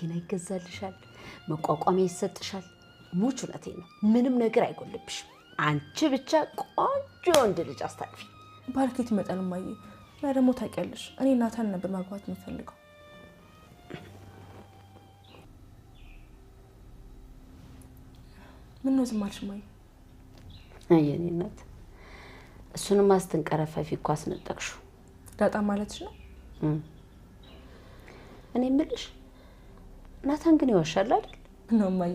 መኪና ይገዛልሻል መቋቋሚያ ይሰጥሻል ሙቹ ነቴ ነው ምንም ነገር አይጎልብሽ አንቺ ብቻ ቆንጆ ወንድ ልጅ አስታቅፊ ባልከት ይመጣል ማዬ እና ደግሞ ታውቂያለሽ እኔ ናታን ነበር ማግባት የምፈልገው ምን ነው ዝም አልሽ ማዬ የኔ እናት እሱንም አስተንቀረፈፊ እኮ አስነጠቅሽው ዳጣ ማለትሽ ነው እኔ ምልሽ ናታን ግን ይዋሻል አይደል ነው ማዬ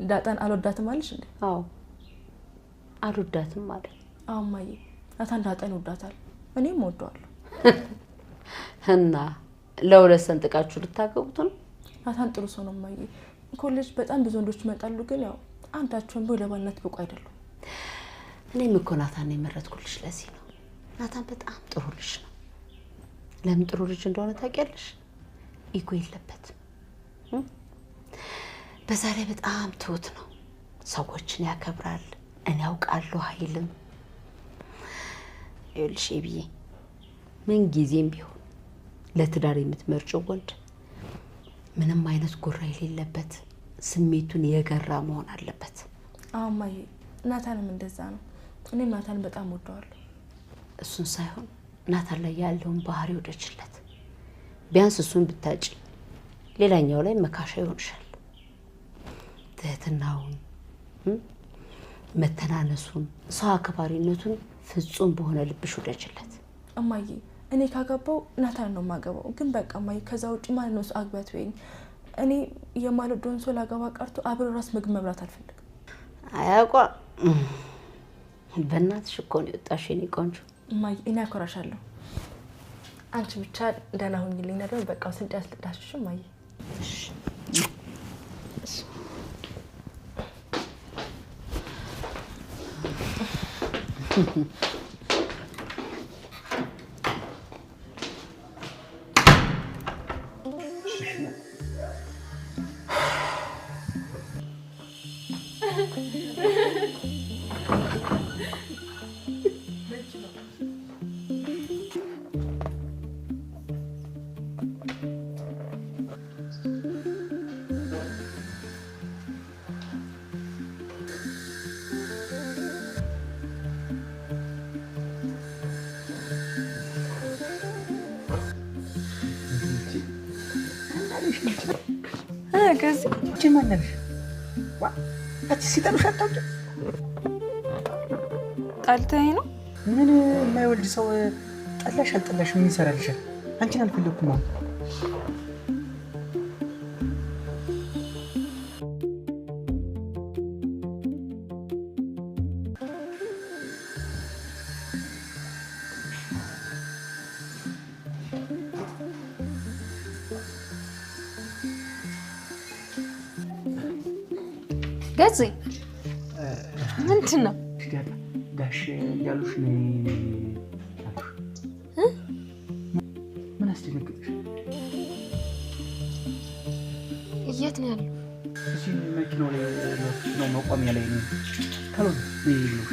ዳጣን አልወዳትም አለሽ እንዴ አዎ አልወዳትም ማለት አዎ ማዬ ናታን ዳጣን ይወዳታል እኔም ወደዋለሁ እና ለሁለት ሰንጥቃችሁ ልታገቡት ነው ናታን ጥሩ ሰው ነው ማዬ ኮሌጅ በጣም ብዙ ወንዶች ይመጣሉ ግን ያው አንዳቸውን በለባነት ብቁ አይደሉም እኔም እኮ ናታን የመረጥኩልሽ ለዚህ ነው ናታን በጣም ጥሩ ልጅ ነው ለምን ጥሩ ልጅ እንደሆነ ታውቂያለሽ ኢጎ የለበትም በዛ ላይ በጣም ትሁት ነው ሰዎችን ያከብራል እኔ አውቃለሁ አይልም ይልሽ እብዬ ምን ጊዜም ቢሆን ለትዳር የምትመርጪው ወንድ ምንም አይነት ጉራ የሌለበት ስሜቱን የገራ መሆን አለበት አዎ ማዬ ናታንም እንደዛ ነው እኔም ናታን በጣም ወደዋለሁ እሱን ሳይሆን ናታን ላይ ያለውን ባህሪ ወደችለት ቢያንስ እሱን ብታጪ ሌላኛው ላይ መካሻ ይሆንሻል ትህትናውን መተናነሱን ሰው አክባሪነቱን ፍጹም በሆነ ልብሽ ወደችለት እማዬ እኔ ካገባው ናታን ነው ማገባው ግን በቃ ማዬ ከዛ ውጪ ማለት ነው አግባት ወይኝ እኔ የማልወደውን ሰው ላገባ ቀርቶ አብሮ ራስ ምግብ መብላት አልፈልግም አያቋ በእናትሽ እኮ ነው የወጣሽው የኔ ቆንጆ እማዬ እኔ አኮራሻለሁ አንቺ ብቻ ደህና ሁኚልኝ ነበር በቃ ስንት ያስልዳሽሽ እማዬ ከዚህ እቺ ማነሽ ዋ አቺ ሲጠሉሽ አጣውቂ ጣልተኝ ነው ምን የማይወልድ ሰው ጠላሽ አልጠላሽ ምን ይሰራልሻል አንቺን አልፈለኩም ማለት ገዚ ምንድን ነው ጋሽ ያሉሽ ነው ምን አስደነግጥሽ የት ነው ያለው እዚህ መኪናው ላይ ነው መቆሚያ ላይ ነው ታሎ ነው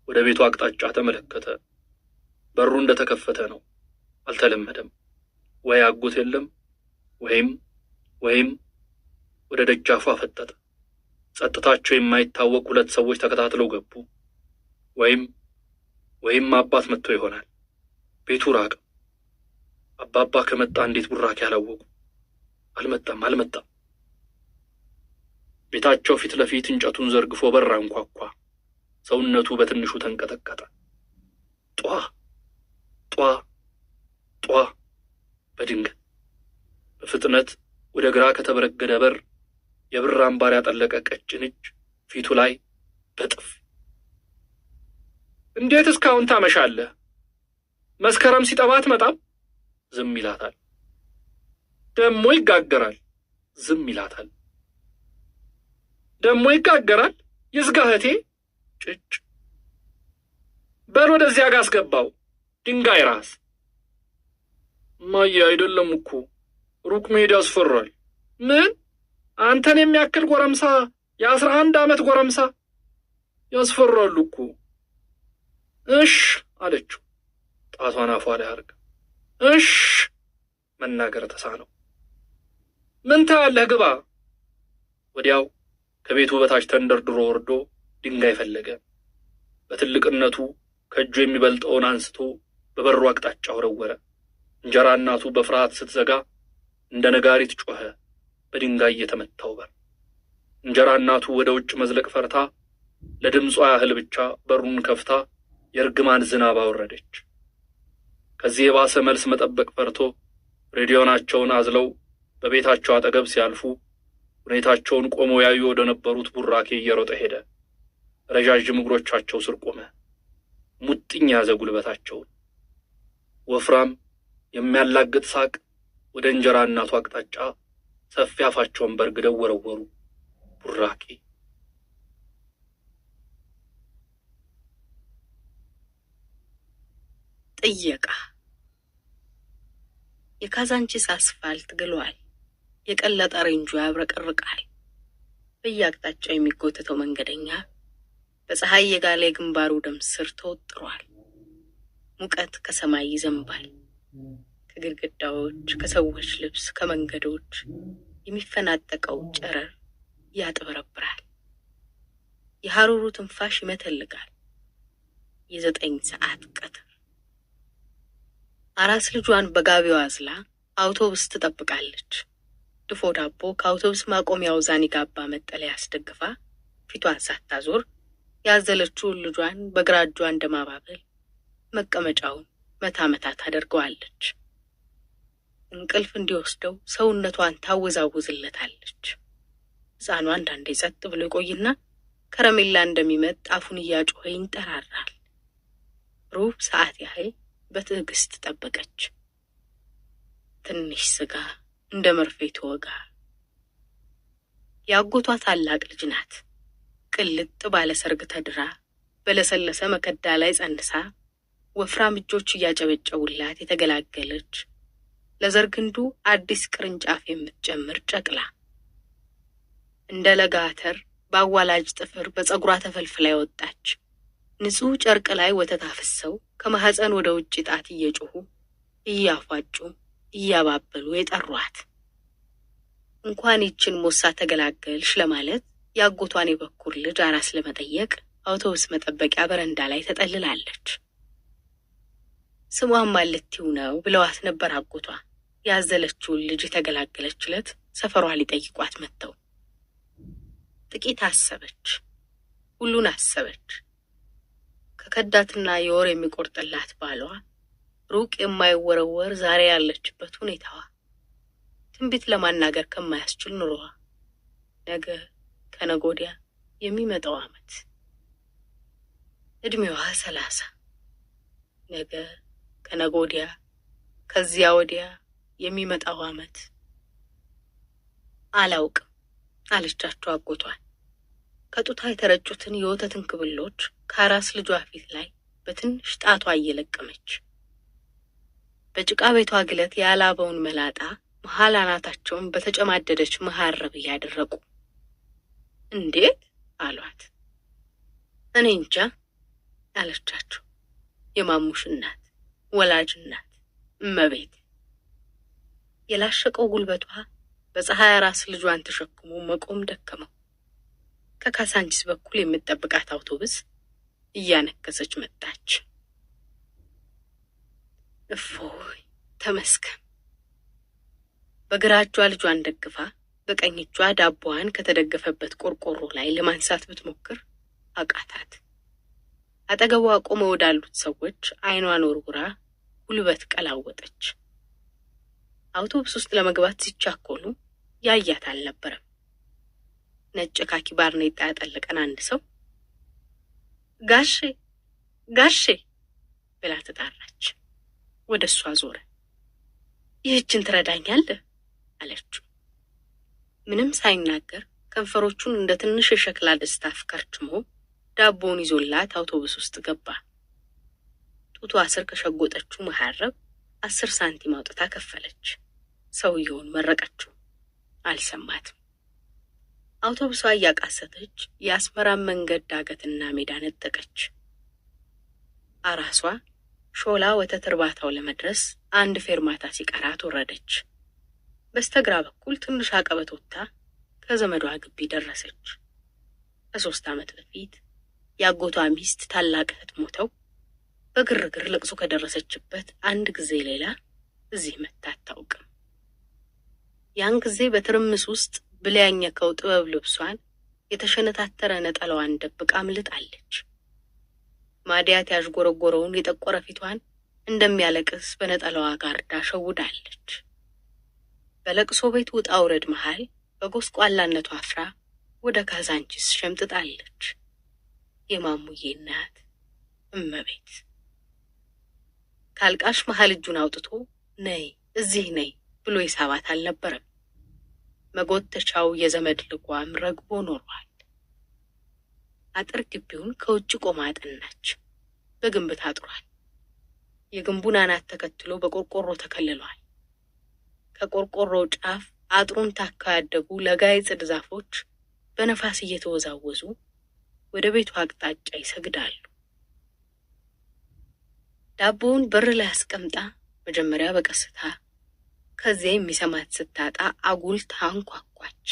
ወደ ቤቱ አቅጣጫ ተመለከተ። በሩ እንደተከፈተ ነው። አልተለመደም። ወይ አጎት የለም ወይም ወደ ደጃፉ አፈጠጠ። ጸጥታቸው የማይታወቅ ሁለት ሰዎች ተከታትለው ገቡ። ወይም አባት መጥቶ ይሆናል። ቤቱ ራቀ። አባባ ከመጣ እንዴት ቡራኬ አላወቁ? አልመጣም። ቤታቸው ፊት ለፊት እንጨቱን ዘርግፎ በር አንኳኳ። ሰውነቱ በትንሹ ተንቀጠቀጠ። ጧ በድንገት በፍጥነት ወደ ግራ ከተበረገደ በር የብር አምባር ያጠለቀ ቀጭን እጅ ፊቱ ላይ በጥፍ እንዴት እስካሁን ታመሻለህ? መስከረም ሲጠባ አትመጣም? ዝም ይላታል። ደሞ ይጋገራል። ዝም ይላታል። ደሞ ይጋገራል። ይዝጋህቴ ጭጭ በል ወደዚያ ጋር አስገባው። ድንጋይ ራስ ማየ አይደለም እኮ ሩቅ መሄድ ያስፈራል። ምን? አንተን የሚያክል ጎረምሳ፣ የ11 ዓመት ጎረምሳ ያስፈራሉ እኮ። እሽ አለችው ጣቷን አፏ ላይ አርጋ። እሽ መናገር ተሳነው። ምን ታያለህ? ግባ። ወዲያው ከቤቱ በታች ተንደርድሮ ወርዶ ድንጋይ ፈለገ። በትልቅነቱ ከእጁ የሚበልጠውን አንስቶ በበሩ አቅጣጫ ወረወረ። እንጀራ እናቱ በፍርሃት ስትዘጋ እንደ ነጋሪት ጮኸ በድንጋይ የተመታው በር። እንጀራ እናቱ ወደ ውጭ መዝለቅ ፈርታ ለድምጿ ያህል ብቻ በሩን ከፍታ የርግማን ዝናብ አወረደች። ከዚህ የባሰ መልስ መጠበቅ ፈርቶ ሬዲዮናቸውን አዝለው በቤታቸው አጠገብ ሲያልፉ ሁኔታቸውን ቆመው ያዩ ወደ ነበሩት ቡራኬ እየሮጠ ሄደ። ረዣዥም እግሮቻቸው ስር ቆመ። ሙጥኝ ያዘ ጉልበታቸውን። ወፍራም የሚያላግጥ ሳቅ ወደ እንጀራ እናቱ አቅጣጫ ሰፊ አፋቸውን በርግደው ወረወሩ። ቡራኬ ጥየቃ የካዛንቺስ አስፋልት ግሏል። የቀለጠ ሬንጁ ያብረቀርቃል። በየአቅጣጫው የሚጎተተው መንገደኛ በፀሐይ የጋለ ግንባሩ ደም ስር ተወጥሯል። ሙቀት ከሰማይ ይዘንባል። ከግድግዳዎች፣ ከሰዎች ልብስ፣ ከመንገዶች የሚፈናጠቀው ጨረር ያጥበረብራል። የሐሩሩ ትንፋሽ ይመተልጋል። የ9 ሰዓት ቀትር አራስ ልጇን በጋቢዋ አዝላ አውቶቡስ ትጠብቃለች። ድፎ ዳቦ ከአውቶቡስ ማቆሚያው ዛኒጋባ መጠለያ አስደግፋ ፊቷን ሳታዞር ያዘለችውን ልጇን በግራ እጇ እንደማባበል መቀመጫውን መታ ታደርገዋለች። እንቅልፍ እንዲወስደው ሰውነቷን ታወዛውዝለታለች። ሕፃኗ አንዳንዴ ጸጥ ብሎ ይቆይና ከረሜላ እንደሚመጥ አፉን እያጮኸ ይንጠራራል። ሩብ ሰዓት ያህል በትዕግስት ጠበቀች። ትንሽ ስጋ እንደ መርፌ ተወጋ። ያጎቷ ታላቅ ልጅ ናት። ቅልጥ ባለ ሰርግ ተድራ በለሰለሰ መከዳ ላይ ጸንሳ ወፍራም እጆች እያጨበጨቡላት የተገላገለች ለዘርግንዱ አዲስ ቅርንጫፍ የምትጨምር ጨቅላ እንደ ለጋተር በአዋላጅ ጥፍር በፀጉሯ ተፈልፍላ ወጣች። ንጹህ ጨርቅ ላይ ወተት አፍሰው ከማህፀን ወደ ውጭ ጣት እየጮሁ እያፏጩ እያባበሉ የጠሯት። እንኳን ይችን ሞሳ ተገላገልሽ ለማለት ያጎቷን የበኩር ልጅ አራስ ለመጠየቅ አውቶቡስ መጠበቂያ በረንዳ ላይ ተጠልላለች። ስሟን ማለትው ነው ብለዋት ነበር አጎቷ። ያዘለችውን ልጅ የተገላገለችለት ሰፈሯ ሊጠይቋት መጥተው። ጥቂት አሰበች። ሁሉን አሰበች። ከከዳትና የወር የሚቆርጥላት ባሏ፣ ሩቅ የማይወረወር ዛሬ ያለችበት ሁኔታዋ፣ ትንቢት ለማናገር ከማያስችል ኑሮዋ፣ ነገ ከነጎዲያ የሚመጣው ዓመት፣ እድሜዋ 30፣ ነገ ከነጎዲያ ከዚያ ወዲያ የሚመጣው ዓመት። አላውቅም አለቻቸው አጎቷን። ከጡታ የተረጩትን የወተትን ክብሎች ከአራስ ልጇ ፊት ላይ በትንሽ ጣቷ እየለቀመች በጭቃ ቤቷ ግለት ያላበውን መላጣ መሃል አናታቸውን በተጨማደደች መሐረብ እያደረቁ እንዴት አሏት። እኔ እንጃ አለቻቸው። የማሙሽ እናት፣ ወላጅ እናት፣ እመቤት። የላሸቀው ጉልበቷ በፀሐይ አራስ ልጇን ተሸክሞ መቆም ደከመው። ከካሳንቺስ በኩል የምትጠብቃት አውቶቡስ እያነከሰች መጣች። እፎይ ተመስገን። በግራ እጇ ልጇን ደግፋ በቀኝ እጇ ዳቦዋን ከተደገፈበት ቆርቆሮ ላይ ለማንሳት ብትሞክር አቃታት። አጠገቧ ቆመው ወዳሉት ሰዎች አይኗን ወርውራ ጉልበት ቀላወጠች። አውቶቡስ ውስጥ ለመግባት ሲቻኮሉ ያያት አልነበረም። ነጭ ካኪ ባርኔጣ ያጠለቀን አንድ ሰው ጋሼ ጋሼ ብላ ተጣራች። ወደ እሷ ዞረ። ይህችን ትረዳኛለህ አለችው። ምንም ሳይናገር ከንፈሮቹን እንደ ትንሽ የሸክላ ድስት አፍከርችሞ ዳቦውን ይዞላት አውቶቡስ ውስጥ ገባ። ጡቷ ስር ከሸጎጠችው መሐረብ 10 ሳንቲም አውጥታ ከፈለች። ሰውየውን መረቀችው። አልሰማትም። አውቶቡሷ እያቃሰተች የአስመራን መንገድ ዳገትና ሜዳ ነጠቀች። አራሷ ሾላ ወተት እርባታው ለመድረስ አንድ ፌርማታ ሲቀራት ወረደች። በስተግራ በኩል ትንሽ አቀበት ወጥታ ከዘመዷ ግቢ ደረሰች። ከ3 ዓመት በፊት ያጎቷ ሚስት ታላቅ እህት ሞተው በግርግር ለቅሶ ከደረሰችበት አንድ ጊዜ ሌላ እዚህ መታ አታውቅም። ያን ጊዜ በትርምስ ውስጥ ብለያኘከው ጥበብ ልብሷን የተሸነታተረ ነጠላዋን ደብቃ አምልጣለች። ማዲያት ያዥጎረጎረውን የጠቆረ ፊቷን እንደሚያለቅስ በነጠላዋ ጋርዳ ሸውዳለች። በለቅሶ ቤት ውጣ ውረድ መሃል በጎስቋላነቷ አፍራ ወደ ካዛንቺስ ሸምጥጣለች። የማሙዬ እናት እመቤት። ካልቃሽ መሃል እጁን አውጥቶ ነይ እዚህ ነይ ብሎ ይሳባት አልነበረም። መጎተቻው የዘመድ ልጓም ረግቦ ኖሯል። አጥር ግቢውን ከውጭ ቆማ አጠናች። በግንብ ታጥሯል። የግንቡን አናት ተከትሎ በቆርቆሮ ተከልሏል። ከቆርቆሮው ጫፍ አጥሩን ታካ ያደጉ ለጋይ ጽድ ዛፎች በነፋስ እየተወዛወዙ ወደ ቤቱ አቅጣጫ ይሰግዳሉ። ዳቦውን በር ላይ አስቀምጣ መጀመሪያ በቀስታ ከዚያ የሚሰማት ስታጣ አጉል ታንኳኳች።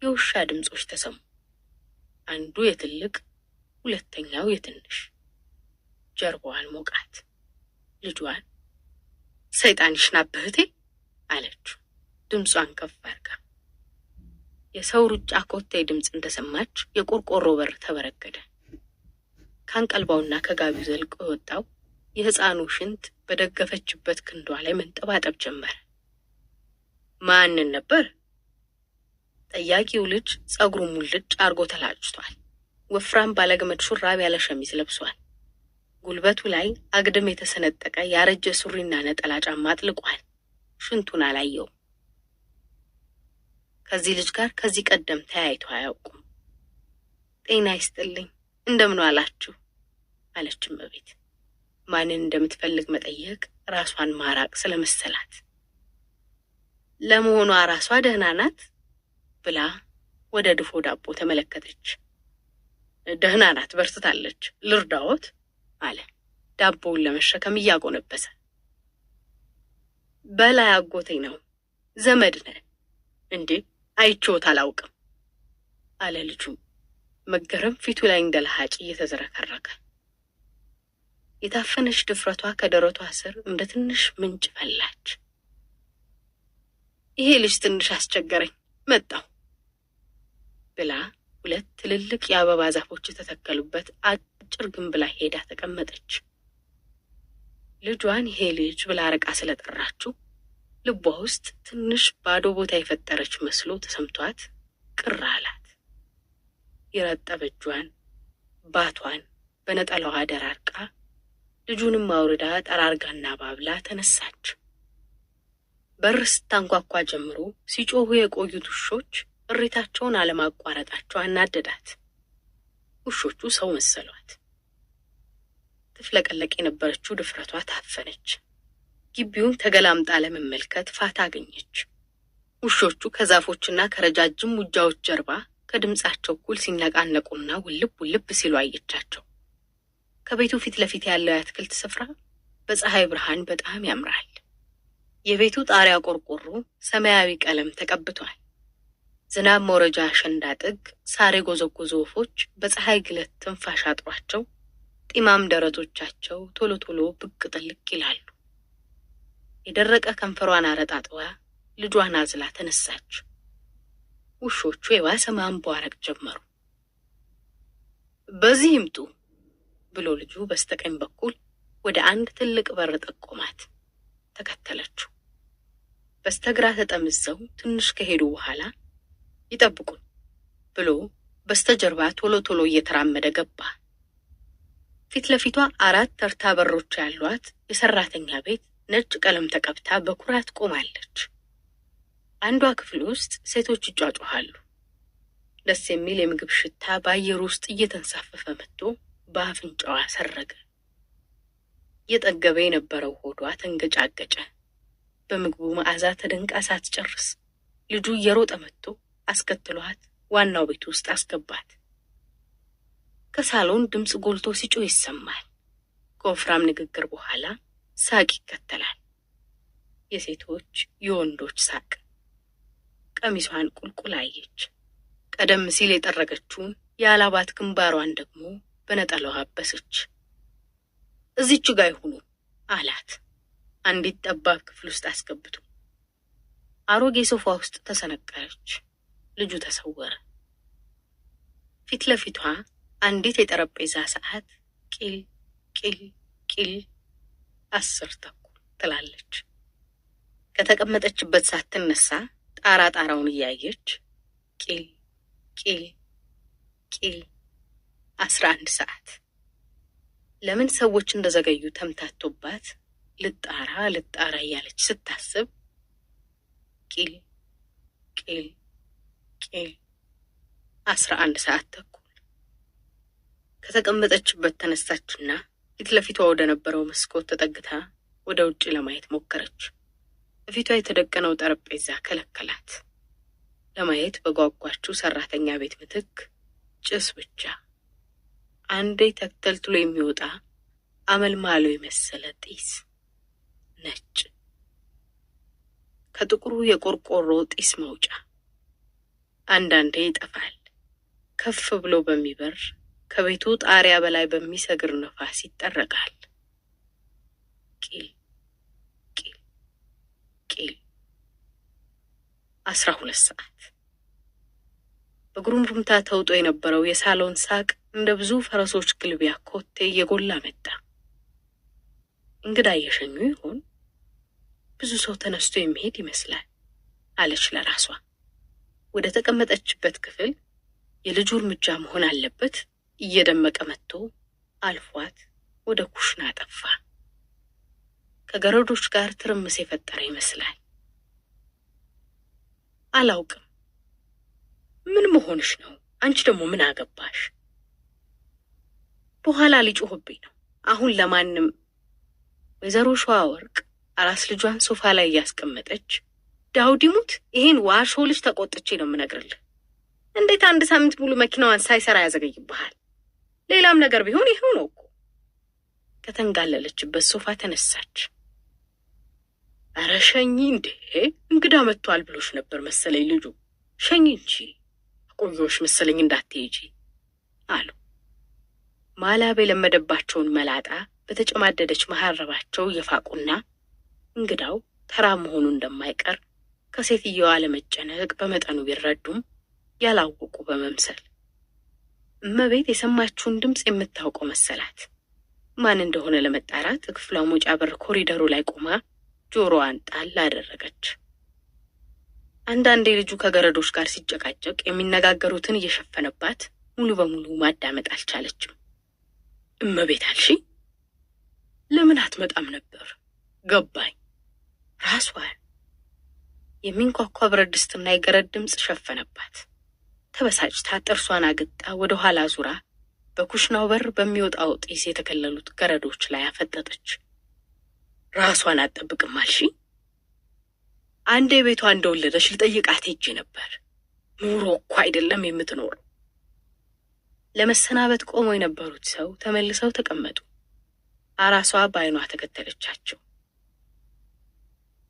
የውሻ ድምጾች ተሰሙ። አንዱ የትልቅ ሁለተኛው የትንሽ። ጀርባዋን ሞቃት። ልጇን ሰይጣንሽ ናበህቴ አለችው ድምጿን ከፍ አድርጋ። የሰው ሩጫ ኮቴ ድምፅ እንደሰማች የቆርቆሮ በር ተበረገደ። ካንቀልባውና ከጋቢው ዘልቆ የወጣው የሕፃኑ ሽንት በደገፈችበት ክንዷ ላይ መንጠባጠብ ጀመረ። ማንን ነበር? ጠያቂው ልጅ ጸጉሩ ሙልጭ አርጎ ተላጭቷል። ወፍራም ባለገመድ ሹራብ ያለ ሸሚዝ ለብሷል። ጉልበቱ ላይ አግድም የተሰነጠቀ ያረጀ ሱሪና ነጠላ ጫማ አጥልቋል። ሽንቱን አላየው። ከዚህ ልጅ ጋር ከዚህ ቀደም ተያይቶ አያውቁም። ጤና ይስጥልኝ እንደምን አላችሁ አለች እመቤት። ማንን እንደምትፈልግ መጠየቅ ራሷን ማራቅ ስለመሰላት ለመሆኗ ራሷ ደህና ናት ብላ ወደ ድፎ ዳቦ ተመለከተች። ደህና ናት፣ በርትታለች፣ ልርዳዎት አለ ዳቦውን ለመሸከም እያጎነበሰ። በላይ አጎቴ ነው፣ ዘመድ ነህ እንዴ? አይቼዎት አላውቅም አለ ልጁ መገረም ፊቱ ላይ እንደ ለሃጭ እየተዘረከረከ። የታፈነች ድፍረቷ ከደረቷ ስር እንደ ትንሽ ምንጭ ፈላች። ይሄ ልጅ ትንሽ አስቸገረኝ መጣሁ ብላ 2 ትልልቅ የአበባ ዛፎች የተተከሉበት አጭር ግንብ ላይ ሄዳ ተቀመጠች። ልጇን ይሄ ልጅ ብላ ርቃ ስለጠራችው ልቧ ውስጥ ትንሽ ባዶ ቦታ የፈጠረች መስሎ ተሰምቷት ቅር አላት። የረጠበ እጇን ባቷን በነጠላዋ ደራርቃ ልጁንም አውርዳ ጠራርጋና ባብላ ተነሳች። በር ስታንኳኳ ጀምሮ ሲጮሁ የቆዩት ውሾች እሪታቸውን አለማቋረጣቸው አናደዳት። ውሾቹ ሰው መሰሏት። ትፍለቀለቅ የነበረችው ድፍረቷ ታፈነች። ግቢውን ተገላምጣ ለመመልከት ፋታ አገኘች። ውሾቹ ከዛፎችና ከረጃጅም ሙጃዎች ጀርባ ከድምጻቸው እኩል ሲነቃነቁና ውልብ ውልብ ሲሉ አየቻቸው። ከቤቱ ፊት ለፊት ያለው የአትክልት ስፍራ በፀሐይ ብርሃን በጣም ያምራል። የቤቱ ጣሪያ ቆርቆሮ ሰማያዊ ቀለም ተቀብቷል። ዝናብ መውረጃ አሸንዳ ጥግ ሳር የጎዘጎዙ ወፎች በፀሐይ ግለት ትንፋሽ አጥሯቸው ጢማም ደረቶቻቸው ቶሎ ቶሎ ብቅ ጥልቅ ይላሉ። የደረቀ ከንፈሯን አረጣጥዋ ልጇን አዝላ ተነሳች። ውሾቹ የባሰ ማንቧረቅ ጀመሩ። በዚህ ይምጡ ብሎ ልጁ በስተቀኝ በኩል ወደ አንድ ትልቅ በር ጠቆማት። ተከተለችው። በስተግራ ተጠምዘው ትንሽ ከሄዱ በኋላ ይጠብቁን ብሎ በስተጀርባ ቶሎ ቶሎ እየተራመደ ገባ። ፊት ለፊቷ 4 ተርታ በሮች ያሏት የሰራተኛ ቤት ነጭ ቀለም ተቀብታ በኩራት ቆማለች። አንዷ ክፍል ውስጥ ሴቶች ይጫጫሃሉ። ደስ የሚል የምግብ ሽታ በአየር ውስጥ እየተንሳፈፈ መጥቶ በአፍንጫዋ ሰረገ። የጠገበ የነበረው ሆዷ ተንገጫገጨ። በምግቡ መዓዛ ተደንቃ ሳትጨርስ ልጁ እየሮጠ መጥቶ አስከትሏት ዋናው ቤት ውስጥ አስገባት። ከሳሎን ድምፅ ጎልቶ ሲጮህ ይሰማል። ከወፍራም ንግግር በኋላ ሳቅ ይከተላል። የሴቶች የወንዶች ሳቅ። ቀሚሷን ቁልቁል አየች። ቀደም ሲል የጠረገችውን የአላባት ግንባሯን ደግሞ በነጠላዋ አበሰች። እዚች ጋ ይሁኑ አላት። አንዲት ጠባብ ክፍል ውስጥ አስገብቶ አሮጌ ሶፋ ውስጥ ተሰነቀረች። ልጁ ተሰወረ። ፊት ለፊቷ አንዲት የጠረጴዛ ሰዓት ቂል ቂል ቂል 10 ተኩል ትላለች። ከተቀመጠችበት ሳትነሳ ጣራውን እያየች ቂል ቂል ቂል 11 ሰዓት። ለምን ሰዎች እንደዘገዩ ተምታቶባት ልጣራ እያለች ስታስብ ቂል ቂል ቂል 11 ሰዓት ተኩል። ከተቀመጠችበት ተነሳችና ፊት ለፊቷ ወደ ነበረው መስኮት ተጠግታ ወደ ውጭ ለማየት ሞከረች። በፊቷ የተደቀነው ጠረጴዛ ከለከላት። ለማየት በጓጓችው ሰራተኛ ቤት ምትክ ጭስ ብቻ። አንዴ ተክተልትሎ የሚወጣ አመልማሎ የመሰለ ጢስ፣ ነጭ ከጥቁሩ የቆርቆሮ ጢስ መውጫ። አንዳንዴ ይጠፋል። ከፍ ብሎ በሚበር ከቤቱ ጣሪያ በላይ በሚሰግር ነፋስ ይጠረጋል። ቂል ቂል ቂል 12 ሰዓት። በጉሩምሩምታ ተውጦ የነበረው የሳሎን ሳቅ እንደ ብዙ ፈረሶች ግልቢያ ኮቴ እየጎላ መጣ። እንግዳ እየሸኙ ይሆን? ብዙ ሰው ተነስቶ የሚሄድ ይመስላል አለች ለራሷ። ወደ ተቀመጠችበት ክፍል የልጁ እርምጃ መሆን አለበት እየደመቀ መጥቶ አልፏት ወደ ኩሽና ጠፋ። ከገረዶች ጋር ትርምስ የፈጠረ ይመስላል። አላውቅም። ምን መሆንሽ ነው? አንቺ ደግሞ ምን አገባሽ? በኋላ ሊጮህብኝ ነው። አሁን ለማንም። ወይዘሮ ሸዋወርቅ አራስ ልጇን ሶፋ ላይ እያስቀመጠች ዳውድ ይሙት ይሄን ዋሾ ልጅ ተቆጥቼ ነው የምነግርልህ። እንዴት 1 ሳምንት ሙሉ መኪናዋን ሳይሰራ ያዘገይብሃል? ሌላም ነገር ቢሆን ይሄው ነው እኮ። ከተንጋለለችበት ሶፋ ተነሳች። ኧረ ሸኝ እንዴ! እንግዳ መጥቷል ብሎሽ ነበር መሰለኝ ልጁ። ሸኝ እንጂ አቆየሁሽ መሰለኝ እንዳትሄጂ አሉ። ማላብ የለመደባቸውን መላጣ በተጨማደደች መሐረባቸው እየፋቁና እንግዳው ተራ መሆኑ እንደማይቀር ከሴትየዋ ለመጨነቅ በመጠኑ ቢረዱም ያላወቁ በመምሰል እመቤት የሰማችውን ድምፅ የምታውቀው መሰላት። ማን እንደሆነ ለመጣራት ክፍሏ መውጫ በር ኮሪደሩ ላይ ቆማ ጆሮዋን ጣል አደረገች። አንዳንዴ ልጁ ከገረዶች ጋር ሲጨቃጨቅ የሚነጋገሩትን እየሸፈነባት ሙሉ በሙሉ ማዳመጥ አልቻለችም። እመቤት አልሺ? ለምን አትመጣም ነበር? ገባኝ። ራስዋን የሚንኳኳ ብረት ድስትና የገረድ ድምፅ ሸፈነባት። ተበሳጭታ ጥርሷን አግጣ ወደ ኋላ ዙራ በኩሽናው በር በሚወጣው ጢስ የተከለሉት ገረዶች ላይ አፈጠጠች። ራሷን አትጠብቅም አልሺ? አንዴ ቤቷ እንደወለደች ልጠይቃት ሄጄ ነበር። ኑሮ እኮ አይደለም የምትኖረው። ለመሰናበት ቆመው የነበሩት ሰው ተመልሰው ተቀመጡ። አራሷ በዓይኗ ተከተለቻቸው።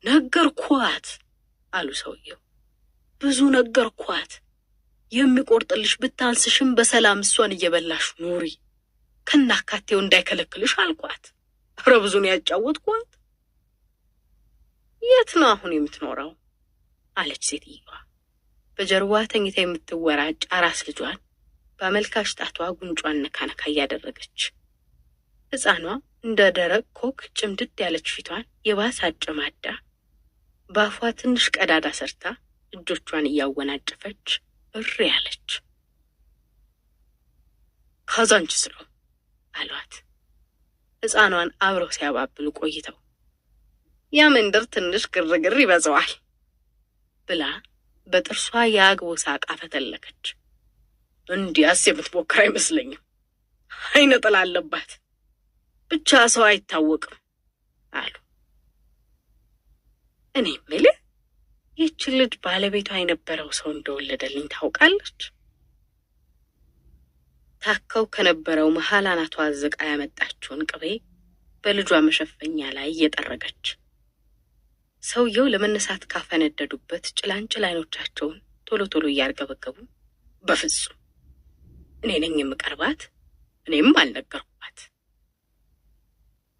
ነገርኳት አሉ ሰውየው። ብዙ ነገርኳት። የሚቆርጥልሽ ብታንስሽም በሰላም እሷን እየበላሽ ኑሪ። ከናካቴው እንዳይከለክልሽ አልኳት። ኧረ ብዙን ያጫወትኳት። የት ነው አሁን የምትኖረው? አለች ሴትዮዋ በጀርባዋ ተኝታ የምትወራጭ አራስ ልጇን በአመልካች ጣቷ ጉንጯን ነካነካ እያደረገች። ሕፃኗ እንደ ደረቅ ኮክ ጭምድድ ያለች ፊቷን የባሰ አጨማዳ በአፏ ትንሽ ቀዳዳ ሰርታ እጆቿን እያወናጨፈች እሪ ያለች። ካዛንችስ ነው አሏት ሕፃኗን አብረው ሲያባብሉ ቆይተው። ያ መንደር ትንሽ ግርግር ይበዛዋል ብላ በጥርሷ የአግቦ ሳቅ አፈተለከች። እንዲያስ የምትሞክር አይመስለኝም። አይነ ጥላ አለባት፣ ብቻ ሰው አይታወቅም አሉ። እኔ የምልህ ይህች ልጅ ባለቤቷ የነበረው ሰው እንደወለደልኝ ታውቃለች? ታከው ከነበረው መሀል አናቷ አዝቃ ያመጣችውን ቅቤ በልጇ መሸፈኛ ላይ እየጠረገች ሰውየው ለመነሳት ካፈነደዱበት ጭላንጭል አይኖቻቸውን ቶሎ ቶሎ እያርገበገቡ በፍጹም እኔ ነኝ የምቀርባት፣ እኔም አልነገርኳት።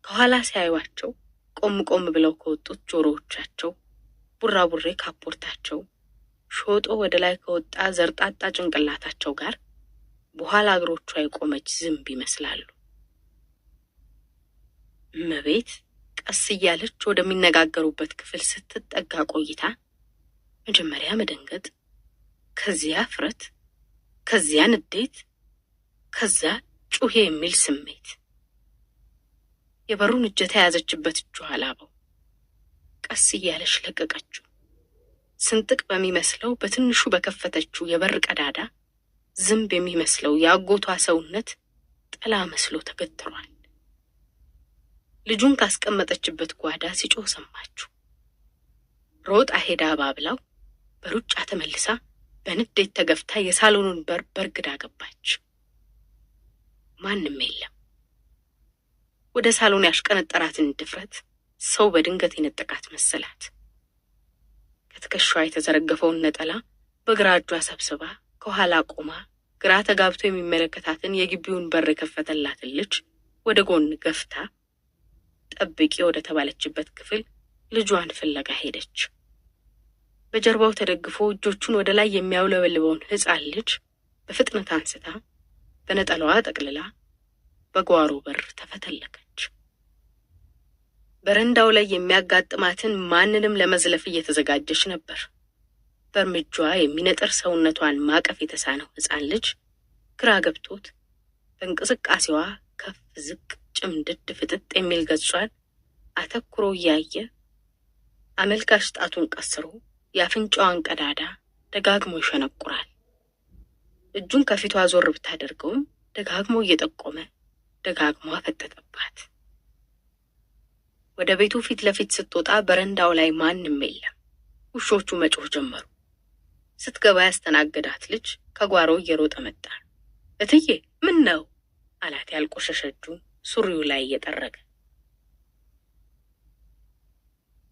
ከኋላ ሲያዩዋቸው ቆም ቆም ብለው ከወጡት ጆሮዎቻቸው ቡራቡሬ ካፖርታቸው ሾጦ ወደ ላይ ከወጣ ዘርጣጣ ጭንቅላታቸው ጋር በኋላ እግሮቿ የቆመች ዝንብ ይመስላሉ። እመቤት ቀስ እያለች ወደሚነጋገሩበት ክፍል ስትጠጋ ቆይታ መጀመሪያ መደንገጥ፣ ከዚያ እፍረት፣ ከዚያ ንዴት፣ ከዛ ጩሄ የሚል ስሜት። የበሩን እጀታ የያዘችበት እጇ አላበው። ቀስ እያለች ለቀቀችው። ስንጥቅ በሚመስለው በትንሹ በከፈተችው የበር ቀዳዳ ዝንብ የሚመስለው የአጎቷ ሰውነት ጥላ መስሎ ተገትሯል። ልጁን ካስቀመጠችበት ጓዳ ሲጮህ ሰማችሁ። ሮጣ ሄዳ ባብላው በሩጫ ተመልሳ በንዴት ተገፍታ የሳሎኑን በር በርግዳ ገባች። ማንም የለም። ወደ ሳሎን ያሽቀነጠራትን ድፍረት ሰው በድንገት የነጠቃት መሰላት። ከትከሻዋ የተዘረገፈውን ነጠላ በግራ እጇ ሰብስባ ከኋላ ቆማ ግራ ተጋብቶ የሚመለከታትን የግቢውን በር የከፈተላትን ልጅ ወደ ጎን ገፍታ ጠብቂ ወደ ተባለችበት ክፍል ልጇን ፍለጋ ሄደች። በጀርባው ተደግፎ እጆቹን ወደ ላይ የሚያውለበልበውን ሕፃን ልጅ በፍጥነት አንስታ በነጠላዋ ጠቅልላ በጓሮ በር ተፈተለከች። በረንዳው ላይ የሚያጋጥማትን ማንንም ለመዝለፍ እየተዘጋጀች ነበር። በእርምጇ የሚነጥር ሰውነቷን ማቀፍ የተሳነው ሕፃን ልጅ ግራ ገብቶት በእንቅስቃሴዋ ከፍ ዝቅ ጭምድድ ፍጥጥ የሚል ገጿን አተኩሮ እያየ አመልካች ጣቱን ቀስሮ የአፍንጫዋን ቀዳዳ ደጋግሞ ይሸነቁራል። እጁን ከፊቷ ዞር ብታደርገውም ደጋግሞ እየጠቆመ ደጋግሞ አፈጠጠባት። ወደ ቤቱ ፊት ለፊት ስትወጣ በረንዳው ላይ ማንም የለም። ውሾቹ መጮህ ጀመሩ። ስትገባ ያስተናገዳት ልጅ ከጓሮ እየሮጠ መጣ። እትዬ ምን ነው አላት ያልቆሸሸ እጁን ሱሪው ላይ እየጠረገ።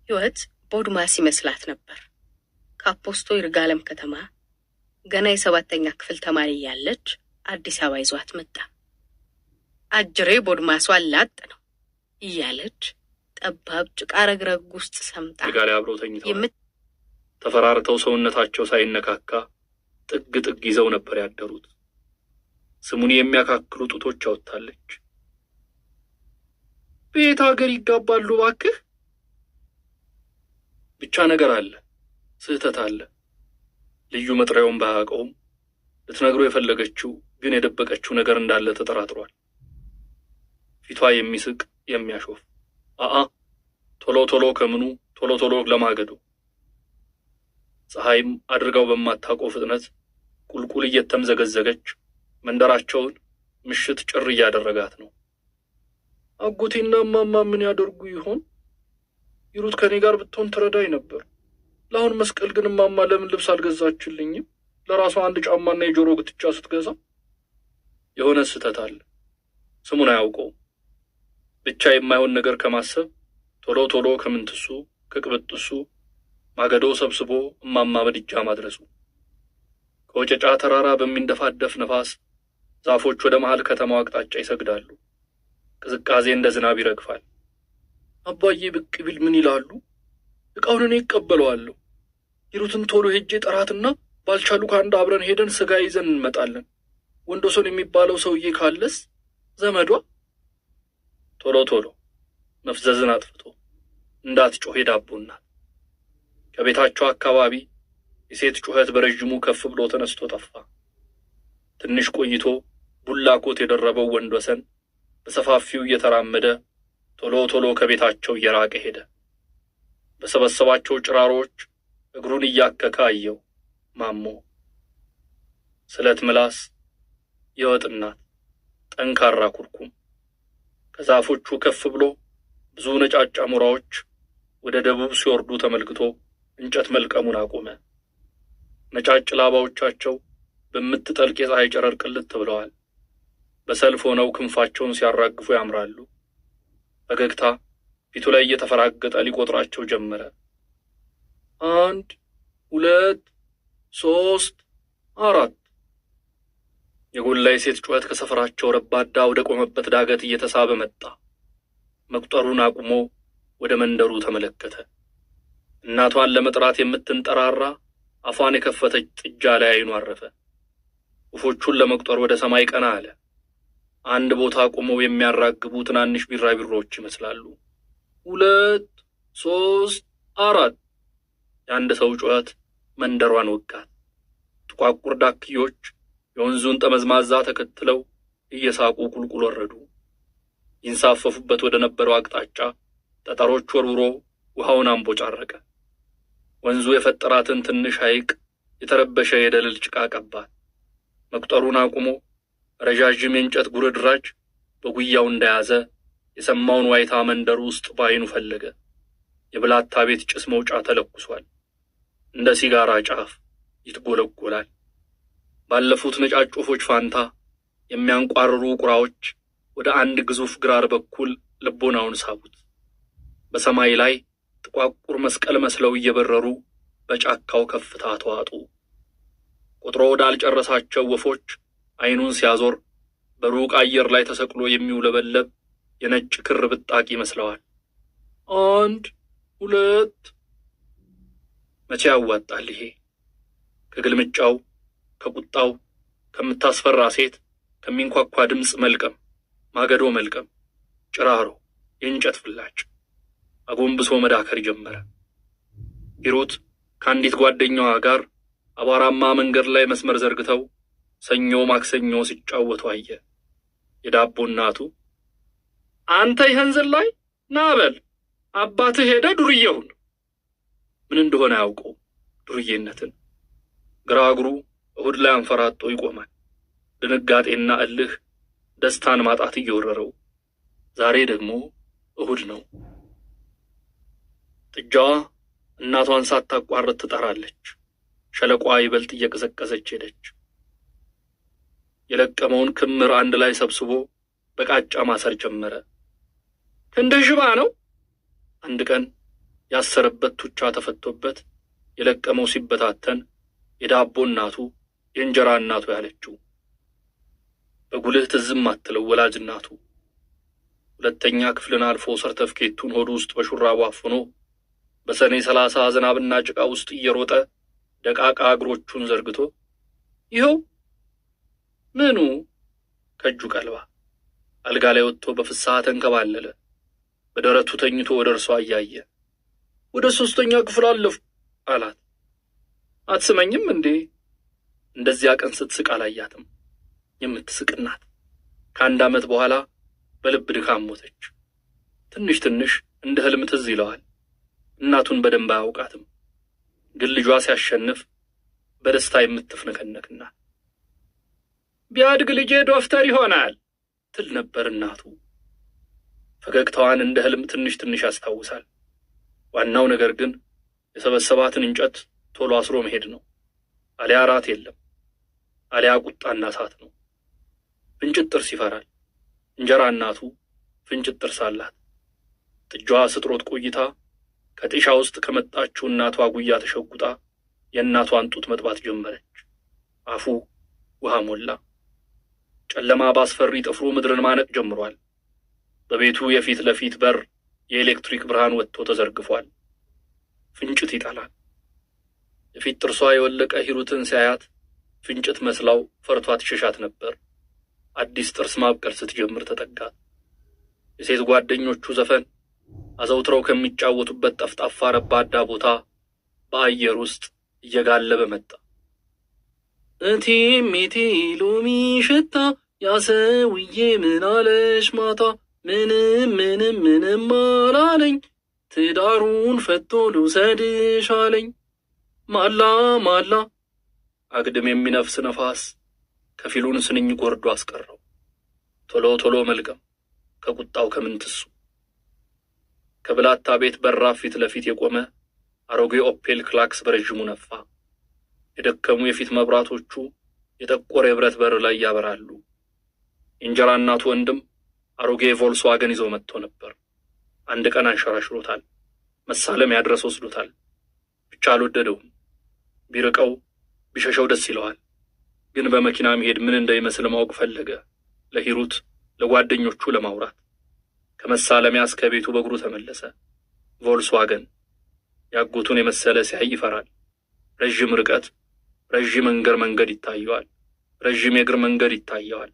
ሕይወት ቦድማስ ይመስላት ነበር። ከአፖስቶ ይርጋለም ከተማ ገና የ7ኛ ክፍል ተማሪ ያለች አዲስ አበባ ይዟት መጣ። አጅሬ ቦድማሷን ላጥ ነው እያለች ጠባብ ጭቃ ረግረግ ውስጥ ሰምጣ ጋር አብረው ተኝተው ተፈራርተው ሰውነታቸው ሳይነካካ ጥግ ጥግ ይዘው ነበር ያደሩት። ስሙን የሚያካክሉ ጡቶች አውጥታለች። ቤት ሀገር ይጋባሉ እባክህ። ብቻ ነገር አለ፣ ስህተት አለ። ልዩ መጥሪያውን ባያውቀውም ልትነግረው የፈለገችው ግን የደበቀችው ነገር እንዳለ ተጠራጥሯል። ፊቷ የሚስቅ የሚያሾፍ ቶሎ ቶሎ ከምኑ ቶሎ ቶሎ ለማገዶ። ፀሐይም አድርጋው በማታውቀው ፍጥነት ቁልቁል እየተምዘገዘገች መንደራቸውን ምሽት ጭር እያደረጋት ነው። አጎቴና እማማ ምን ያደርጉ ይሆን? ይሩት ከኔ ጋር ብትሆን ትረዳኝ ነበር። ለአሁን መስቀል ግን እማማ ለምን ልብስ አልገዛችልኝም? ለራሷ አንድ ጫማና የጆሮ ግትቻ ስትገዛ። የሆነ ስህተት አለ፣ ስሙን አያውቀውም። ብቻ የማይሆን ነገር ከማሰብ ቶሎ ቶሎ ከምንትሱ ከቅብጥሱ ማገዶ ሰብስቦ እማማ ምድጃ ማድረሱ። ከወጨጫ ተራራ በሚንደፋደፍ ነፋስ ዛፎች ወደ መሃል ከተማው አቅጣጫ ይሰግዳሉ። ቅዝቃዜ እንደ ዝናብ ይረግፋል። አባዬ ብቅ ቢል ምን ይላሉ? ዕቃውን እኔ እቀበለዋለሁ። ሂሩትን ቶሎ ሄጄ ጠራትና ባልቻሉ ከአንድ አብረን ሄደን ስጋ ይዘን እንመጣለን። ወንዶሰን የሚባለው ሰውዬ ካለስ ዘመዷ። ቶሎ መፍዘዝን አጥፍቶ እንዳትጮህ የዳቦ እናት። ከቤታቸው አካባቢ የሴት ጩኸት በረጅሙ ከፍ ብሎ ተነስቶ ጠፋ። ትንሽ ቆይቶ ቡላ ኮት የደረበው ወንዶሰን በሰፋፊው እየተራመደ ቶሎ ከቤታቸው እየራቀ ሄደ። በሰበሰባቸው ጭራሮች እግሩን እያከከ አየው። ማሞ ስለት ምላስ፣ የወጥ እናት፣ ጠንካራ ኩርኩም። ከዛፎቹ ከፍ ብሎ ብዙ ነጫጫ ሞራዎች ወደ ደቡብ ሲወርዱ ተመልክቶ እንጨት መልቀሙን አቆመ። ነጫጭ ላባዎቻቸው በምትጠልቅ የፀሐይ ጨረር ቅልት ብለዋል። በሰልፍ ሆነው ክንፋቸውን ሲያራግፉ ያምራሉ። ፈገግታ ፊቱ ላይ እየተፈራገጠ ሊቆጥራቸው ጀመረ። 1 2 3 4 የጎላ የሴት ጩኸት ከሰፈራቸው ረባዳ ወደ ቆመበት ዳገት እየተሳበ መጣ። መቁጠሩን አቁሞ ወደ መንደሩ ተመለከተ። እናቷን ለመጥራት የምትንጠራራ አፏን የከፈተች ጥጃ ላይ አይኑ አረፈ። ወፎቹን ለመቁጠር ወደ ሰማይ ቀና አለ። አንድ ቦታ ቆመው የሚያራግቡ ትናንሽ ቢራቢሮዎች ይመስላሉ። 2 3 4 የአንድ ሰው ጩኸት መንደሯን ወጋት። ጥቋቁር ዳክዮች የወንዙን ጠመዝማዛ ተከትለው እየሳቁ ቁልቁል ወረዱ። ይንሳፈፉበት ወደ ነበረው አቅጣጫ ጠጠሮች ወርውሮ ውሃውን አንቦጫረቀ። ወንዙ የፈጠራትን ትንሽ ሐይቅ የተረበሸ የደለል ጭቃ ቀባት። መቁጠሩን አቁሞ ረዣዥም የእንጨት ጉርድራጅ በጉያው እንደያዘ የሰማውን ዋይታ መንደሩ ውስጥ በዓይኑ ፈለገ። የብላታ ቤት ጭስ መውጫ ተለኩሷል። እንደ ሲጋራ ጫፍ ይትጎለጎላል። ባለፉት ነጫጭ ወፎች ፋንታ የሚያንቋርሩ ቁራዎች ወደ አንድ ግዙፍ ግራር በኩል ልቦናውን ሳቡት። በሰማይ ላይ ጥቋቁር መስቀል መስለው እየበረሩ በጫካው ከፍታ ተዋጡ። ቁጥሮ ወዳልጨረሳቸው ወፎች አይኑን ሲያዞር በሩቅ አየር ላይ ተሰቅሎ የሚውለበለብ የነጭ ክር ብጣቂ ይመስለዋል። 1 2 መቼ ያዋጣል ይሄ? ከግልምጫው፣ ከቁጣው፣ ከምታስፈራ ሴት፣ ከሚንኳኳ ድምፅ መልቀም፣ ማገዶ መልቀም፣ ጭራሮ፣ የእንጨት ፍላጭ። አጎንብሶ መዳከር ጀመረ። ሂሩት ከአንዲት ጓደኛዋ ጋር አቧራማ መንገድ ላይ መስመር ዘርግተው ሰኞ ማክሰኞ ሲጫወቱ አየ። የዳቦ እናቱ አንተ ይህን ዝላይ ና በል አባትህ ሄደ ዱርዬውን። ምን እንደሆነ ያውቀው ዱርዬነትን። ግራ እግሩ እሁድ ላይ አንፈራጦ ይቆማል። ድንጋጤና እልህ ደስታን ማጣት እየወረረው። ዛሬ ደግሞ እሁድ ነው። ጥጃዋ እናቷን ሳታቋርጥ ትጠራለች። ሸለቋ ይበልጥ እየቀዘቀዘች ሄደች። የለቀመውን ክምር አንድ ላይ ሰብስቦ በቃጫ ማሰር ጀመረ። ክንድህ ሽባ ነው። አንድ ቀን ያሰረበት ቱቻ ተፈቶበት የለቀመው ሲበታተን የዳቦ እናቱ የእንጀራ እናቱ ያለችው በጉልህ ትዝም አትለው ወላጅ እናቱ። ሁለተኛ ክፍልን አልፎ ሰርተፍኬቱን ሆዱ ውስጥ በሹራቡ አፍኖ በሰኔ 30 ዝናብና ጭቃ ውስጥ እየሮጠ ደቃቃ እግሮቹን ዘርግቶ ይኸው ምኑ ከእጁ ቀልባ አልጋ ላይ ወጥቶ በፍስሐ ተንከባለለ። በደረቱ ተኝቶ ወደ እርሷ እያየ ወደ 3ኛ ክፍል አለፉ አላት። አትስመኝም እንዴ? እንደዚያ ቀን ስትስቅ አላያትም። የምትስቅ እናት ከ1 ዓመት በኋላ በልብ ድካም ሞተች። ትንሽ እንደ ህልም ትዝ ይለዋል። እናቱን በደንብ አያውቃትም፣ ግን ልጇ ሲያሸንፍ በደስታ የምትፍነከነክና ቢያድግ ልጄ ዶክተር ይሆናል ትል ነበር እናቱ። ፈገግታዋን እንደ ህልም ትንሽ ያስታውሳል። ዋናው ነገር ግን የሰበሰባትን እንጨት ቶሎ አስሮ መሄድ ነው። አሊያ ራት የለም፣ አሊያ ቁጣና እሳት ነው። ፍንጭት ጥርስ ይፈራል። እንጀራ እናቱ ፍንጭት ጥርስ አላት። ጥጃዋ ስትሮጥ ቆይታ ከጢሻ ውስጥ ከመጣችው እናቷ ጉያ ተሸጉጣ የእናቷን ጡት መጥባት ጀመረች። አፉ ውሃ ሞላ። ጨለማ ባስፈሪ ጥፍሩ ምድርን ማነቅ ጀምሯል። በቤቱ የፊት ለፊት በር የኤሌክትሪክ ብርሃን ወጥቶ ተዘርግፏል። ፍንጭት ይጣላል። የፊት ጥርሷ የወለቀ ሂሩትን ሲያያት ፍንጭት መስላው ፈርቷት ሸሻት ነበር። አዲስ ጥርስ ማብቀል ስትጀምር ተጠጋት። የሴት ጓደኞቹ ዘፈን አዘውትረው ከሚጫወቱበት ጠፍጣፋ ረባዳ ቦታ በአየር ውስጥ እየጋለበ መጣ። እቴ ሎሚ ሽታ ያሰውዬ ምን አለሽ ማታ ምንም አላለኝ ትዳሩን ፈቶ ልውሰድሽ አለኝ። ማላ አግድም የሚነፍስ ነፋስ ከፊሉን ስንኝ ጎርዶ አስቀረው። ቶሎ መልቀም ከቁጣው ከምንትሱ ከብላታ ቤት በራፍ ፊት ለፊት የቆመ አሮጌ ኦፔል ክላክስ በረጅሙ ነፋ። የደከሙ የፊት መብራቶቹ የጠቆረ የብረት በር ላይ ያበራሉ። የእንጀራ እናቱ ወንድም አሮጌ ቮልስዋገን ይዞ መጥቶ ነበር። አንድ ቀን አንሸራሽሮታል። መሳለም ያድረስ ወስዶታል። ብቻ አልወደደውም። ቢርቀው ቢሸሸው ደስ ይለዋል። ግን በመኪና መሄድ ምን እንደሚመስል ማወቅ ፈለገ። ለሂሩት ለጓደኞቹ ለማውራት ከመሳለሚያ እስከ ቤቱ በእግሩ ተመለሰ። ቮልስዋገን ያጎቱን የመሰለ ሲያይ ይፈራል። ረጅም ርቀት፣ ረጅም መንገድ ይታየዋል። ረጅም የእግር መንገድ ይታየዋል።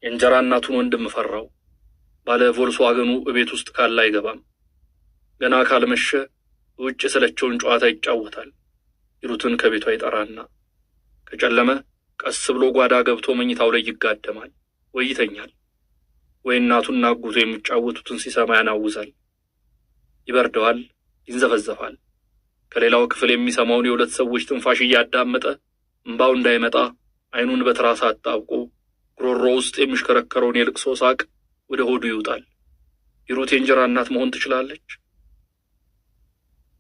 የእንጀራ እናቱን ወንድም ፈራው። ባለ ቮልስዋገኑ እቤት ውስጥ ካለ አይገባም። ገና ካልመሸ ውጭ ስለቸውን ጨዋታ ይጫወታል። ሂሩትን ከቤቷ ይጠራና ከጨለመ ቀስ ብሎ ጓዳ ገብቶ መኝታው ላይ ይጋደማል። ወይ ይተኛል፣ ወይ እናቱና አጎቱ የሚጫወቱትን ሲሰማ ያናውዛል። ይበርደዋል፣ ይንዘፈዘፋል። ከሌላው ክፍል የሚሰማውን የሁለት ሰዎች ትንፋሽ እያዳመጠ እንባው እንዳይመጣ አይኑን በትራስ አጣብቆ ጉሮሮ ውስጥ የሚሽከረከረውን የልቅሶ ሳቅ ወደ ሆዱ ይውጣል። ሂሩት የእንጀራ እናት መሆን ትችላለች?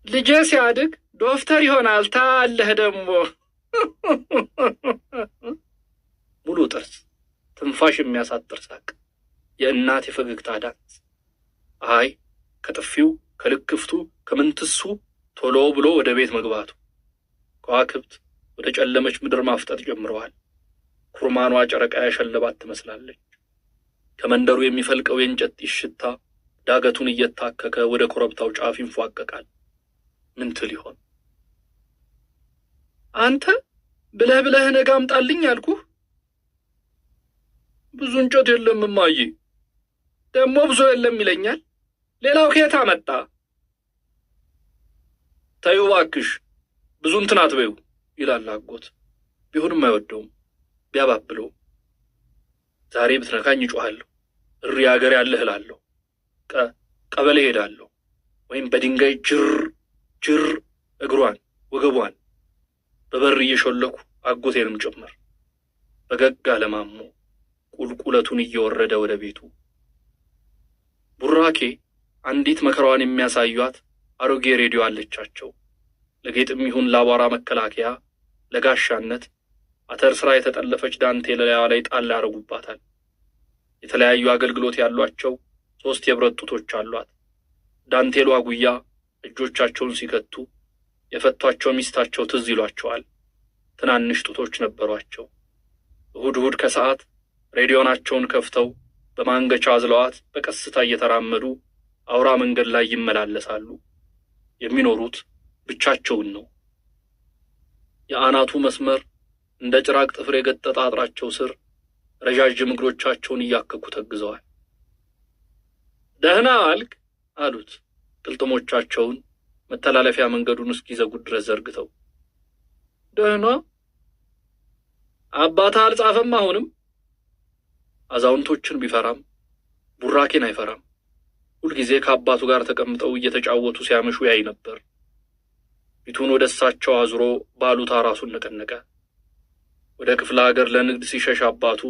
ልጄ ሲያድግ ዶክተር ይሆናል ታለህ ደግሞ ሙሉ ጥርስ፣ ትንፋሽ የሚያሳጥር ሳቅ፣ የእናት የፈገግታ ዳንስ። አይ ከጥፊው ከልክፍቱ ከምንትሱ ቶሎ ብሎ ወደ ቤት መግባቱ። ከዋክብት ወደ ጨለመች ምድር ማፍጠጥ ጀምረዋል። ኩርማኗ ጨረቃ ያሸለባት ትመስላለች። ከመንደሩ የሚፈልቀው የእንጨት ጢስ ሽታ ዳገቱን እየታከከ ወደ ኮረብታው ጫፍ ይንፏቀቃል። ምን ትል ይሆን? አንተ ብለህ ነገ አምጣልኝ አልኩህ። ብዙ እንጨት የለም እማዬ። ደግሞ ብዙ የለም ይለኛል። ሌላው ከየት አመጣ? ተይው እባክሽ ብዙ እንትን አትበይው ይላል አጎት። ቢሆንም አይወደውም። ቢያባብለው ዛሬ ብትነካኝ እጮሃለሁ፣ እሪ ሀገር ያለህ እላለሁ፣ ቀበሌ ሄዳለሁ፣ ወይም በድንጋይ ጅር እግሯን ወገቧን በበር እየሾለኩ አጎቴንም ጭምር። በገጋ ለማሞ ቁልቁለቱን እየወረደ ወደ ቤቱ። ቡራኬ አንዲት መከራዋን የሚያሳዩት አሮጌ ሬዲዮ አለቻቸው። ለጌጥም ይሁን ለአቧራ መከላከያ ለጋሻነት አተር ስራ የተጠለፈች ዳንቴል ላይዋ ላይ ጣል ያደርጉባታል። የተለያዩ አገልግሎት ያሏቸው 3 የብረት ጡቶች አሏት። ዳንቴሏ ጉያ እጆቻቸውን ሲከቱ የፈቷቸው ሚስታቸው ትዝ ይሏቸዋል። ትናንሽ ጡቶች ነበሯቸው። እሁድ ከሰዓት ሬዲዮናቸውን ከፍተው በማንገቻ አዝለዋት በቀስታ እየተራመዱ አውራ መንገድ ላይ ይመላለሳሉ። የሚኖሩት ብቻቸውን ነው። የአናቱ መስመር እንደ ጭራቅ ጥፍር የገጠጠ አጥራቸው ስር ረጃጅም እግሮቻቸውን እያከኩ ተግዘዋል። ደህና አልክ አሉት ቅልጥሞቻቸውን መተላለፊያ መንገዱን እስኪዘጉት ድረስ ዘርግተው። ደህና አባትህ አልጻፈም አሁንም? አዛውንቶችን ቢፈራም ቡራኬን አይፈራም። ሁልጊዜ ከአባቱ ጋር ተቀምጠው እየተጫወቱ ሲያመሹ ያይ ነበር። ፊቱን ወደ እሳቸው አዙሮ ባሉታ ራሱን ነቀነቀ። ወደ ክፍለ ሀገር ለንግድ ሲሸሽ አባቱ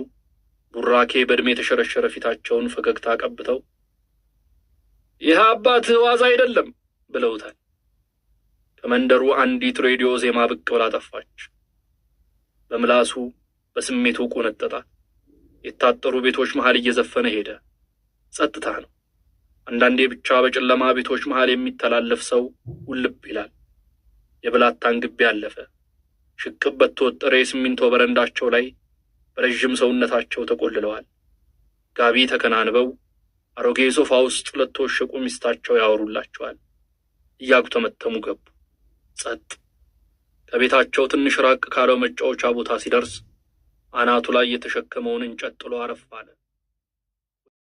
ቡራኬ በእድሜ የተሸረሸረ ፊታቸውን ፈገግታ ቀብተው ይህ አባትህ ዋዛ አይደለም ብለውታል። ከመንደሩ አንዲት ሬዲዮ ዜማ ብቅ ብላ ጠፋች። በምላሱ በስሜቱ ቆነጠጣት። የታጠሩ ቤቶች መሃል እየዘፈነ ሄደ። ጸጥታ ነው። አንዳንዴ ብቻ በጨለማ ቤቶች መሃል የሚተላለፍ ሰው ውልብ ይላል። የብላታን ግቢ አለፈ። ሽቅብ በተወጠረ የሲሚንቶ በረንዳቸው ላይ በረዥም ሰውነታቸው ተቆልለዋል። ጋቢ ተከናንበው አሮጌ ሶፋ ውስጥ ለተወሸቁ ሚስታቸው ያወሩላቸዋል። እያጉተመተሙ ገቡ። ጸጥ። ከቤታቸው ትንሽ ራቅ ካለው መጫወቻ ቦታ ሲደርስ አናቱ ላይ የተሸከመውን እንጨት ጥሎ አረፍ አለ።